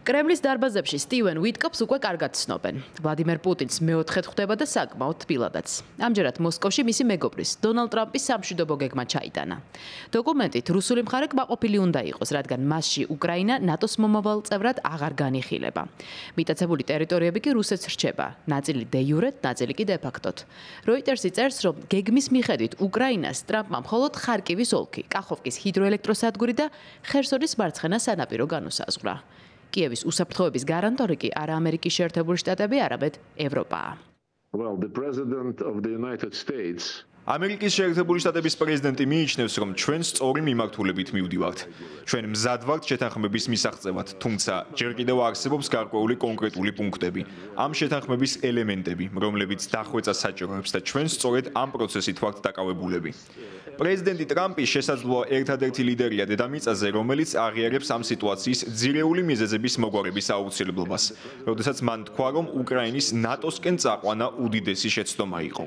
კრემლის დარბაზებში სტივენ ვიტკოპს უკვე კარგად ცნობენ. ვლადიმერ პუტინს მეოთხედ ხვდება და საკმაოდ თბილადაც. ამჯერად მოსკოვში მისი მეგობრის, დონალდ ტრამპის სამშვიდობო გეგმა ჩაიტანა. დოკუმენტით რუსული მხარე კმაყოფილი უნდა იყოს, რადგან მასში უკრაინა ნატოს მომავალ წევრად აღარ განიხილება. მიტაცებული ტერიტორიები კი რუსეთს რჩება, ნაწილი დე იურეთ, ნაწილი კი დე ფაქტოდ. როიტერსი წერს, რომ გეგმის მიხედვით უკრაინას ტრამპმა მხოლოდ ხარკივის ოლქი, კახოვკის ჰიდროელექტროსადგური და ხერსონის მარცხენა სანაპირო განუსაზღვრა. კიევის უსაფრთხოების გარანტორი კი არა ამერიკის შეერთებული შტატები, არამედ ევროპაა. ამერიკის შეერთებული შტატების პრეზიდენტი მიიჩნევს, რომ ჩვენ სწორი მიმართულებით მივდივართ. ჩვენ მზად ვართ შეთანხმების მისაღწევად, თუმცა ჯერ კიდევ არსებობს გარკვეული კონკრეტული პუნქტები, ამ შეთანხმების ელემენტები, რომლებიც დახვეწას საჭიროებს და ჩვენ სწორედ ამ პროცესით ვართ დაკავებულები. პრეზიდენტი ტრამპი შესაძლოა ერთადერთი ლიდერია დედამიწაზე, რომელიც აღიარებს ამ სიტუაციის ძირეული მიზეზების მოგვარების აუცილებლობას, როდესაც მან თქვა, რომ უკრაინის ნატოსკენ წაყვანა უდიდესი შეცდომა იყო.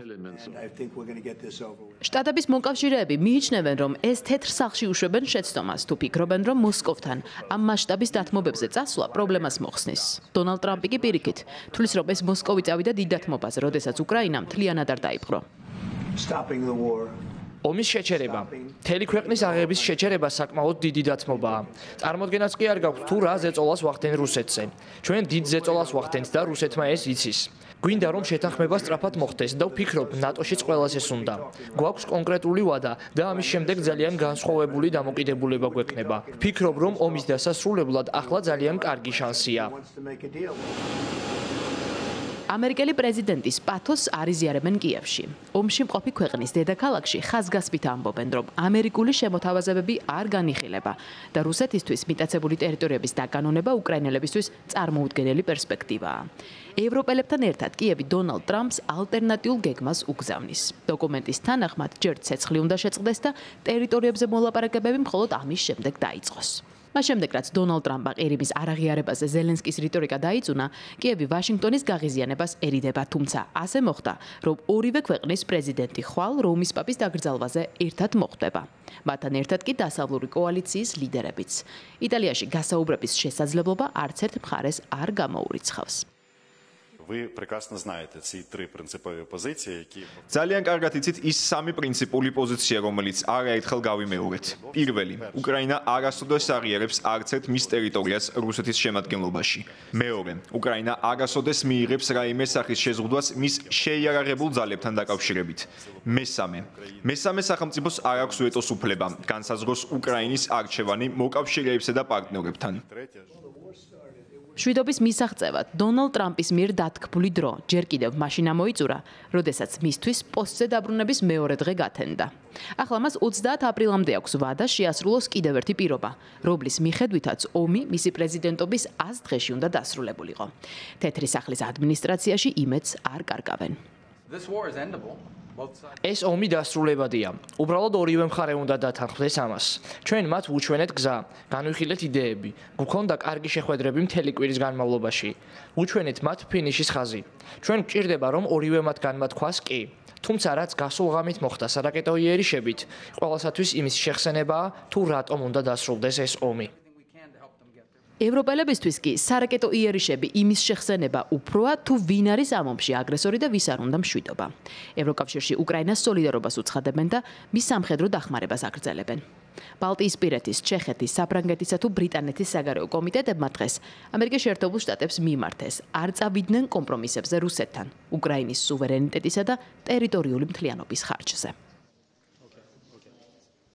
შტატების მოკავშირეები მიიჩნევენ, რომ ეს თეთრ სახლში უშვებენ შეცდომას, თუ ფიქრობენ, რომ მოსკოვთან ამ მასშტაბის დათმობებზე წასვლა პრობლემას მოხსნის. დონალდ ტრამპი კი პირიქით თვლის, რომ ეს მოსკოვი წავიდა დიდ დათმობაზე, როდესაც უკრაინა მთლიანად არ დაიპყრო. ომის შეჩერება. მთელი ქვეყნის აღების შეჩერება საკმაოდ დიდი დათმობაა. წარმოდგენაც კი არ გაქვს თუ რა ზეწოლას ვახდენ რუსეთზე. ჩვენ დიდ ზეწოლას ვახდენთ და რუსეთმა ეს იცის. გვინდა რომ შეთანხმება სწრაფად მოხდეს და ვფიქრობ ნატოშიც ყველას ეს უნდა. გვაქვს კონკრეტული ვადა და ამის შემდეგ ძალიან განსხვავებული დამოკიდებულება გვექნება. ვფიქრობ რომ ომის დასასრულებლად ახლა ძალიან კარგი შანსია. ამერიკელი პრეზიდენტის პათოსს არ იზიარებენ კიევში. ომში მყოფი ქვეყნის დედაქალაქში ხაზგასმით ამბობენ, რომ ამერიკული შემოთავაზებები არ განიხილება და რუსეთისთვის მიტაცებული ტერიტორიების დაკანონება უკრაინელებისთვის წარმოუდგენელი პერსპექტივაა. ევროპელებთან ერთად კიევი დონალდ ტრამპს ალტერნატიულ გეგმას უგზავნის. დოკუმენტის თანახმად ჯერ ცეცხლი უნდა შეწყდეს და ტერიტორიებზე მოლაპარაკებები მხოლოდ ამის შემდეგ დაიწყოს. მას შემდეგ, რაც დონალდ ტრამპმა ყირიმის არაღიარებაზე ზელენსკის რიტორიკა დაიწუნა, კიევი ვაშინგტონის გაღიზიანებას ერიდება, თუმცა ასე მოხდა, რომ ორივე ქვეყნის პრეზიდენტი ხვალ რომის პაპის დაკრძალვაზე ერთად მოხვდება. მათთან ერთად კი დასავლური კოალიციის ლიდერებიც. იტალიაში გასაუბრების შესაძლებლობა არც ერთ მხარეს არ გამოურიცხავს. ძალიან კარგად იცით ის სამი პრინციპული პოზიცია, რომელიც არაერთხელ გავიმეორეთ. პირველი, უკრაინა არასოდეს აღიარებს არც ერთ მის ტერიტორიას რუსეთის შემადგენლობაში. მეორე, უკრაინა არასოდეს მიიღებს რაიმე სახის შეზღუდვას მის შეიარაღებულ ძალებთან დაკავშირებით. მესამე სახელმწიფოს არ აქვს ვეტოს უფლება, განსაზღვროს უკრაინის არჩევანი მოკავშირეებსა და პარტნიორებთან. შვიდობის მისაღწევად დონალდ ტრამპის მიერ დათქმული დრო ჯერ კიდევ მაშინ ამოიწურა, როდესაც მისთვის პოსტზე დაბრუნების მეორე დღე გათენდა. ახლა მას 30 აპრილამდე აქვს ვადა შეასრულოს კიდევ ერთი პირობა, რომლის მიხედვითაც ომი მისი პრეზიდენტობის 100 დღეში უნდა დასრულებულიყო. თეთრი სახლის ადმინისტრაციაში იმედს არ კარგავენ. ეს ომი დასრულებადია. უბრალოდ ორივე მხარე უნდა დათანხმდეს ამას. ჩვენ მათ ვუჩვენეთ გზა, განვიხილეთ იდეები, გვქონდა კარგი შეხვედრები მთელი კვირის განმავლობაში. ვუჩვენეთ მათ ფინიშის ხაზი. ჩვენ გვჭირდება რომ ორივე მათგანმა თქვას კი. თუმცა რაც გასულ ღამით მოხდა სარაკეტო იერიშებით, ყველასათვის იმის შეხსენებაა, თუ რატომ უნდა დასრულდეს ეს ომი. ევროპელებისთვის კი სარაკეტო იერიშები იმის შეხსენება უფროა, თუ ვინ არის ამ ომში აგრესორი და ვის არ უნდა მშვიდობა. ევროკავშირში უკრაინას სოლიდარობას უცხადებენ და მის სამხედრო დახმარებას აგრძელებენ. ბალტიისპირეთის, ჩეხეთის, საფრანგეთისა თუ ბრიტანეთის საგარეო კომიტეტებმა დღეს ამერიკის შეერთებულ შტატებს მიმართეს არ წავიდნენ კომპრომისებზე რუსეთთან, უკრაინის სუვერენიტეტისა და ტერიტორიული მთლიანობის ხარჯზე.